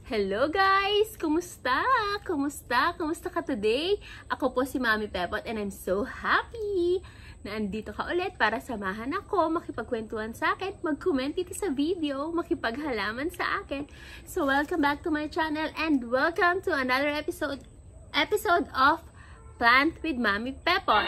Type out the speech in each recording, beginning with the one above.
Hello guys! Kumusta? Kumusta? Kumusta ka today? Ako po si Mami Pehpot and I'm so happy na andito ka ulit para samahan ako, makipagkwentuhan sa akin, mag-comment dito sa video, makipaghalaman sa akin. So welcome back to my channel and welcome to another episode of Plant with Mami Pehpot.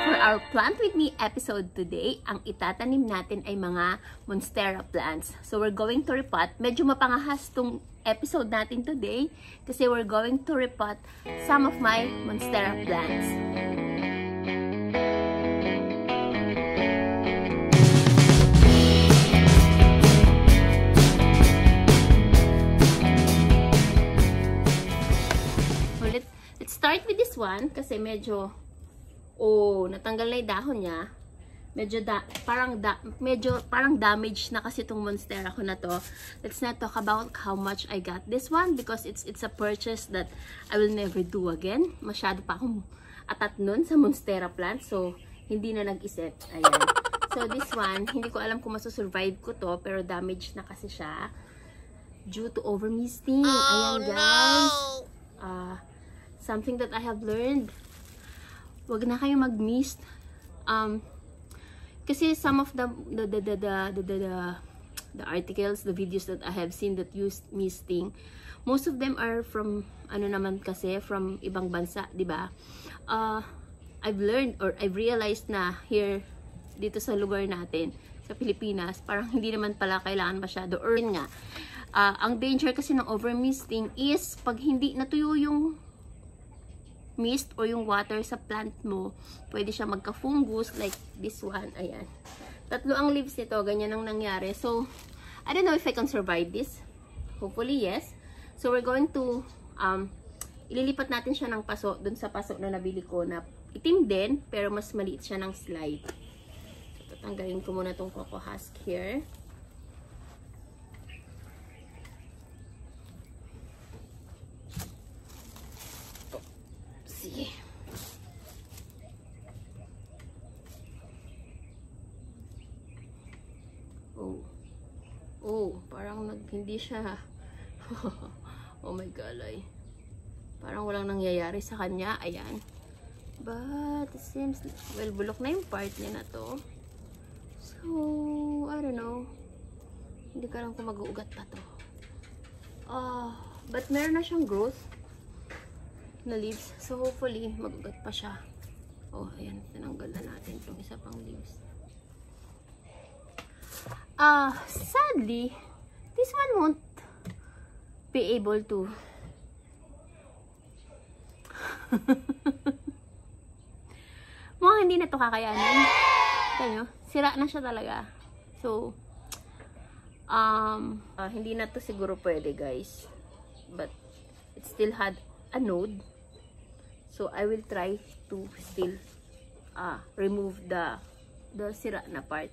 For our Plant with Me episode today, ang itatanim natin ay mga Monstera plants. So we're going to repot. Medyo mapangahas tong episode natin today kasi we're going to repot some of my Monstera plants. So let's start with this one kasi medyo natanggal na yung dahon niya. Medyo parang damage na kasi itong Monstera ko na to. Let's not talk about how much I got this one because it's a purchase that I will never do again. Masyado pa akong atat nun sa Monstera plant. So, hindi na nag-isip. Ayan. So, this one, hindi ko alam kung masusurvive ko to pero damage na kasi siya due to overmisting. Ayan, guys. Something that I have learned. Wag na kayo mag-mist. Kasi some of the articles, the videos that I have seen that used misting, most of them are from from ibang bansa, 'di ba? I've learned or I've realized na here dito sa lugar natin sa Pilipinas, parang hindi naman pala kailangan masyado or nga. Ang danger kasi ng overmisting is pag hindi natuyo yung mist or yung water sa plant mo, pwede siya magka-fungus like this one. Ayan. Tatlo ang leaves nito. Ganyan ang nangyari. So, I don't know if I can survive this. Hopefully, yes. So, we're going to ililipat natin siya ng paso dun sa paso na nabili ko na itim din, pero mas maliit siya ng slide. So, tatanggalin ko muna tong coco husk here. Parang hindi siya oh my god, parang walang nangyayari sa kanya. Ayan, but it seems well, bulok na yung part niya na to. So I don't know, hindi ko alam kung mag-uugat pa to. But meron na siyang growth na leaves, so hopefully mag-ugat pa siya. Ayan, tinanggal na natin itong isa pang leaves. Sadly, this one won't be able to mukhang hindi na to kakayanin. Kaya sira na siya talaga. So, hindi na to siguro pwede, guys. But, it still had a node. So, I will try to still remove the sira na part.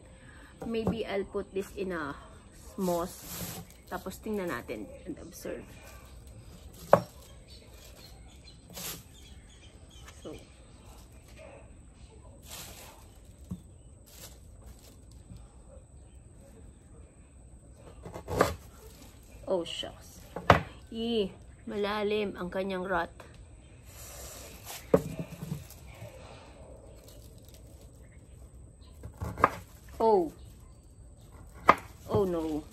Maybe I'll put this in a moss. Tapos tingnan natin and observe. So, oh shucks. Malalim ang kanyang rot. Oh no.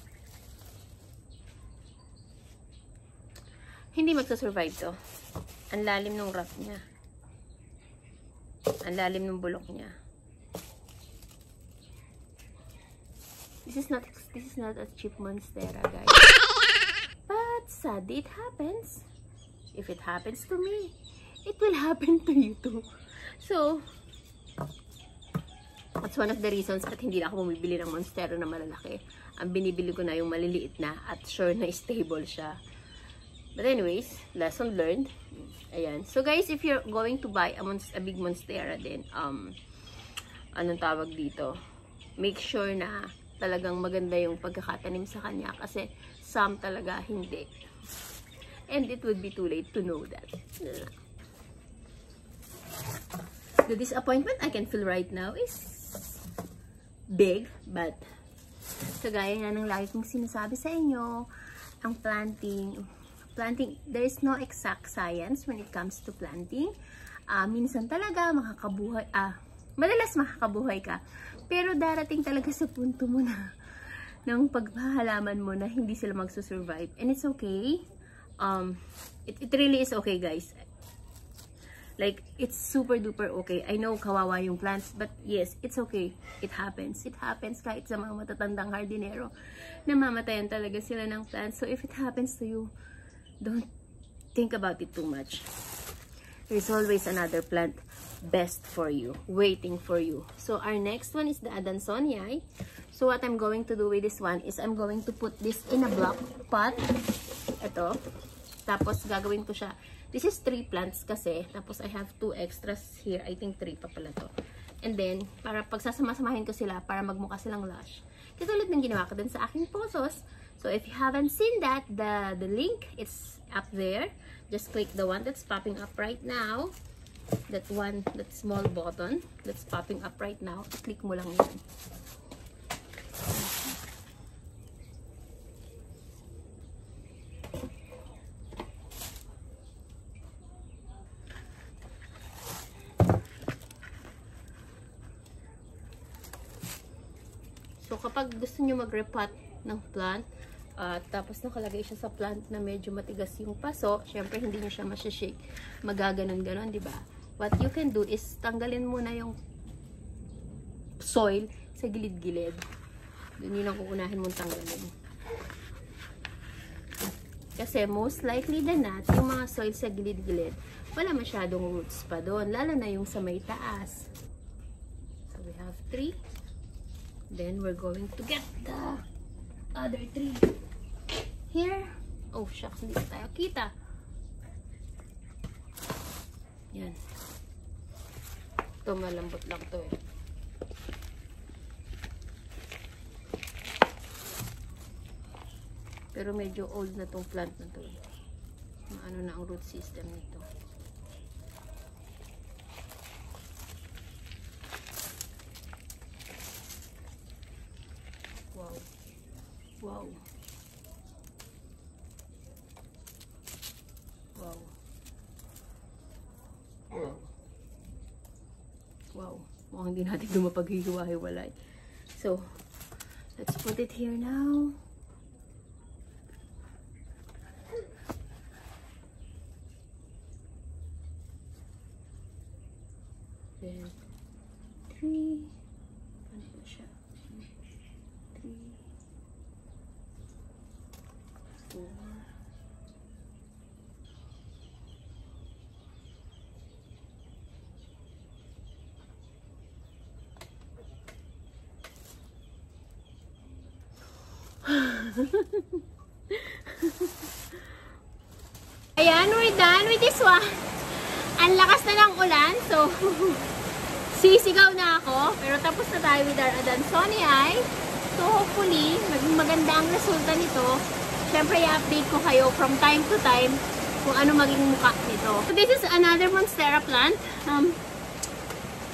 Hindi magsasurvive to. Ang lalim ng rot niya. Ang lalim ng bulok niya. This is not a cheap Monstera, guys. But sadly, it happens. If it happens to me, it will happen to you too. So, that's one of the reasons at hindi na ako bumibili ng Monstera na malalaki. Ang binibili ko na yung maliliit na at sure na stable siya. But anyways, lesson learned. Ayan. So guys, if you're going to buy a big Monstera din, anong tawag dito? Make sure na talagang maganda yung pagkakatanim sa kanya kasi some talaga hindi. And it would be too late to know that. The disappointment I can feel right now is big, but kagaya nga ng lagi kong sinasabi sa inyo, ang planting, there is no exact science when it comes to planting. Minsan talaga makakabuhay, madalas makakabuhay ka. Pero darating talaga sa punto mo na ng paghahalaman mo na hindi sila magsusurvive. And it's okay. It really is okay, guys. Like, it's super duper okay. I know kawawa yung plants, but yes, it's okay. It happens. It happens kahit sa mga matatandang hardinero. Namamatayan talaga sila ng plants. So if it happens to you, don't think about it too much. There's always another plant best for you, waiting for you. So our next one is the Adansonii. So what I'm going to do with this one is I'm going to put this in a block pot. Ito. Tapos gagawin ko siya. This is 3 plants kasi. Tapos I have 2 extras here. I think 3 pa pala to. And then, para pagsasama-samahin ko sila para magmukha silang lush. Katulad ng ginawa ko din sa aking posos. So if you haven't seen that, the link, it's up there. Just click the one that's popping up right now. That one, that small button that's popping up right now. Click mo lang yan. So, kapag gusto nyo mag-repot ng plant, tapos nakalagay siya sa plant na medyo matigas yung paso, syempre hindi nyo siya masya-shake. Magaganon-ganon, di ba? What you can do is tanggalin muna yung soil sa gilid-gilid. Doon yun ang kukunahin mong tanggalin. Kasi most likely than not, yung mga soil sa gilid-gilid, wala masyadong roots pa doon. Lalo na yung sa may taas. So, we have 3. Then, we're going to get the other 3. Here. Oh, shucks. Hindi tayo kita. Yan. Ito, malambot lang to eh. Pero medyo old na tong plant na to eh. Ano na ang root system nito. Wow. Wow. Wow. Wow. Wow. Mukhang hindi natin ito mapaghihiwa-hiwalay. So, let's put it here now. Then, 3. Ano ba siya? 3. 4. Ayan, we're done with this one. Ang lakas na ng ulan, so sisigaw na ako. Pero tapos na tayo with our Adansonii. So hopefully, maging maganda ang resulta nito. Siyempre, i-update ko kayo from time to time kung ano maging mukha nito. So this is another Monstera plant.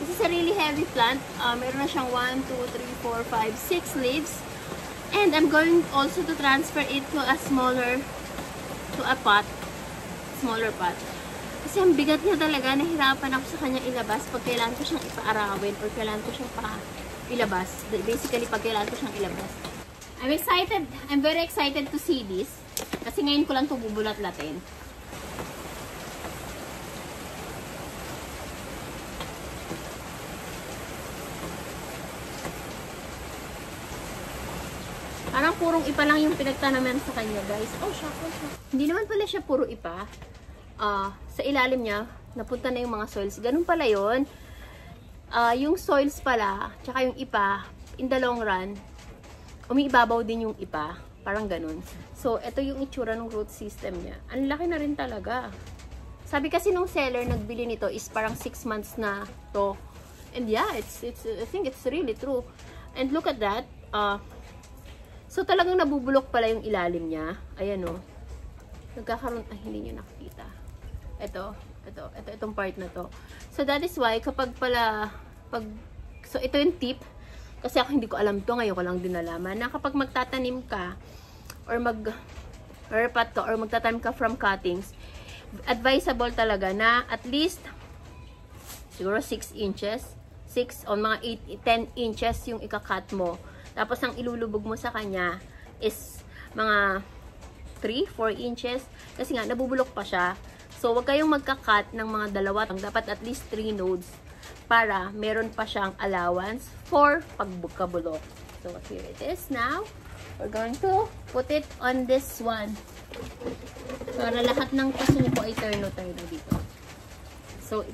This is a really heavy plant. Meron na siyang 1, 2, 3, 4, 5, 6 leaves. And I'm going also to transfer it to a pot. Smaller pot. Kasi ang bigat niya talaga, nahirapan ako sa kanya ilabas pag kailangan ko siyang ipaarawin or kailangan ko siyang ilabas. Basically, pag kailangan ko siyang ilabas. I'm excited. I'm very excited to see this. Kasi ngayon ko lang ito bubulat-latin. Parang purong ipa lang yung pinagtanaman sa kanya, guys. Oh, shock. Hindi naman pala siya puro ipa. Sa ilalim niya, napunta na yung mga soils. Ganun pala yun. Yung soils pala, tsaka yung ipa, in the long run, umiibabaw din yung ipa. Parang ganun. So, ito yung itsura ng root system niya. Ang laki na rin talaga. Sabi kasi nung seller, nagbili nito is parang 6 months na to. And yeah, I think it's really true. And look at that. So, talagang nabubulok pala yung ilalim niya. Ayan o. Nagkakaroon, hindi nyo nakikita. Itong part na to. So, that is why, kapag pala, so, ito yung tip. Kasi ako hindi ko alam to, ngayon ko lang din nalaman, na kapag magtatanim ka, or repot ka or magtatanim ka from cuttings, advisable talaga na at least siguro 6 inches, 6 o mga 8, 10 inches yung ikakat mo. Tapos ang ilulubog mo sa kanya is mga 3, 4 inches kasi nga nabubulok pa siya. So wag kayong magka-cut ng mga dalawa, dapat at least 3 nodes para meron pa siyang allowance for pagkabulok. So here it is now. We're going to put it on this one. Para lahat ng paso niyo po ay turno dito. So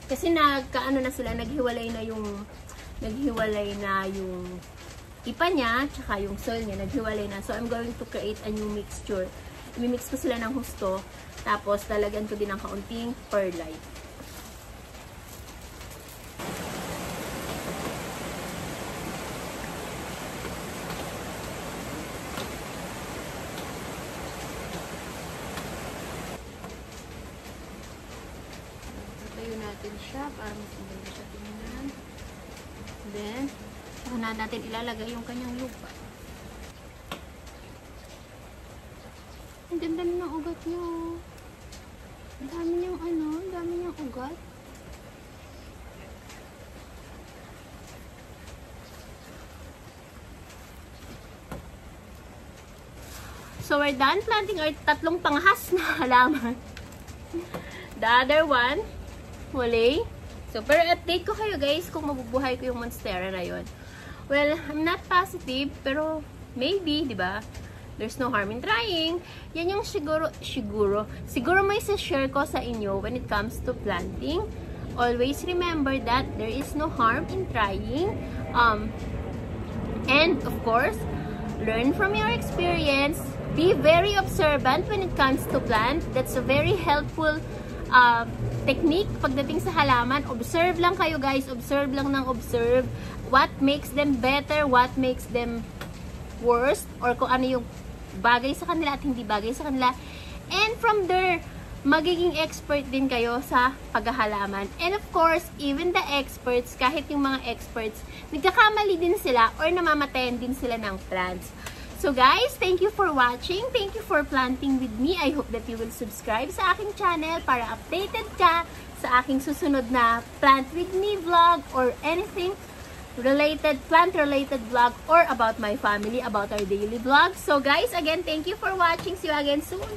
kasi nagkaano na sila, naghiwalay na yung ipa niya, tsaka yung soil niya, naghiwalay na. So, I'm going to create a new mixture. I-mix ko sila ng husto, tapos lalagyan ko din ng kaunting perlite. Tatayo natin siya para mas maganda siya tingnan. Then, saka na natin ilalagay yung kanyang lupa. Ang ganda ng ugat niya. Ang dami niyang ang dami niyang ugat. So, we're done planting our tatlong panghas na halaman. The other one, wala. So, pero update ko kayo guys kung mabubuhay ko yung monstera na yun. Well, I'm not positive, pero maybe, di ba? There's no harm in trying. Yan yung siguro may share ko sa inyo when it comes to planting. Always remember that there is no harm in trying. And, of course, learn from your experience. Be very observant when it comes to plant. That's a very helpful technique pagdating sa halaman. Observe lang kayo guys. Observe lang ng observe. What makes them better, what makes them worse, or kung ano yung bagay sa kanila at hindi bagay sa kanila. And from there, magiging expert din kayo sa paghahalaman. And of course, even the experts, kahit yung mga experts, nagkakamali din sila or namamatayan din sila ng plants. So guys, thank you for watching. Thank you for planting with me. I hope that you will subscribe sa aking channel para updated ka sa aking susunod na plant with me vlog or anything related, plant-related vlog or about my family, about our daily vlog. So guys, again, thank you for watching. See you again soon.